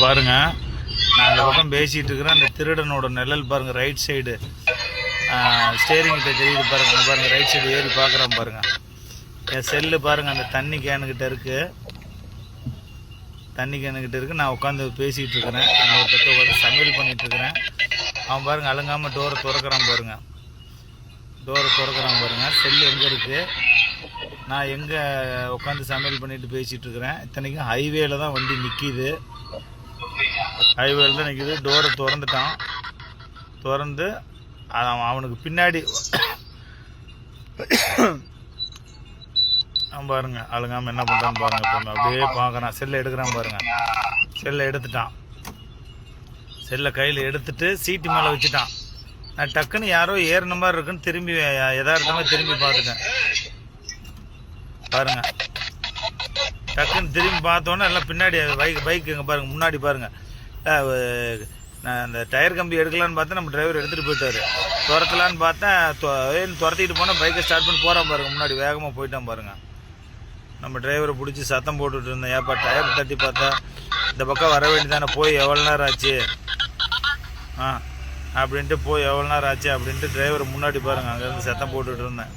பாருங்கள், நான் அந்த பக்கம் பேசிகிட்டு இருக்கிறேன். அந்த திருடனோட நிழல் பாருங்கள், ரைட் சைடு ஸ்டேரிங் கிட்ட தெரியுது பாருங்கள். பாருங்கள், ரைட் சைடு ஏறி பார்க்குறேன் பாருங்கள். என் செல்லு பாருங்கள், அந்த தண்ணி கேனுக்கிட்ட இருக்குது. தண்ணி கேனுக்கிட்ட இருக்குது. நான் உட்காந்து பேசிகிட்டு இருக்கிறேன். அந்த ஒரு பக்கம் உட்காந்து சமையல் பண்ணிகிட்ருக்கிறேன். அவன் பாருங்கள் அழுங்காமல் டோரை திறக்கிறான் பாருங்கள். டோரை திறக்கிறான் பாருங்கள். செல்லு எங்கே இருக்குது, நான் எங்கே உட்காந்து சமையல் பண்ணிவிட்டு பேசிகிட்ருக்கிறேன். இத்தனைக்கும் ஹைவேல தான் வண்டி நிற்கிது. ஹைவேல தான் நிற்கிது. டோரை திறந்துட்டான். திறந்து அவனுக்கு பின்னாடி அவன் பாருங்க அழுங்காமல் என்ன பண்ணுறான்னு பாருங்கள். இப்போ அப்படியே பார்க்குறான். செல்லை எடுக்கிறான் பாருங்கள். செல்லை எடுத்துட்டான். செல்லை கையில் எடுத்துட்டு சீட்டு மேலே வச்சுட்டான். நான் டக்குன்னு யாரோ ஏறின மாதிரி இருக்குன்னு திரும்பி யதார்த்தமாக திரும்பி பார்த்துட்டேன் பாருங்க. டக்குன்னு திரும்பி பார்த்தோன்னே எல்லாம் பின்னாடி பைக் எங்கே பாருங்கள், முன்னாடி பாருங்கள். நான் அந்த டயர் கம்பி எடுக்கலான்னு பார்த்தா நம்ம டிரைவர் எடுத்துகிட்டு போயிட்டார். துரத்தலான்னு பார்த்தேன், துரத்திட்டு போனால் பைக்கை ஸ்டார்ட் பண்ணி போகிறான் பாருங்கள். முன்னாடி வேகமாக போயிட்டான் பாருங்கள். நம்ம டிரைவரை பிடிச்சி சத்தம் போட்டுட்டு இருந்தேன். ஏப்பா டயர் தட்டி பார்த்தா இந்த பக்கம் வர வேண்டியதானே, போய் எவ்வளோ நேரம் ஆச்சு அப்படின்ட்டு போய் எவ்வளோ நேரம் ஆச்சு அப்படின்ட்டு டிரைவரை முன்னாடி பாருங்கள் அங்கேருந்து சத்தம் போட்டுட்டு இருந்தேன்.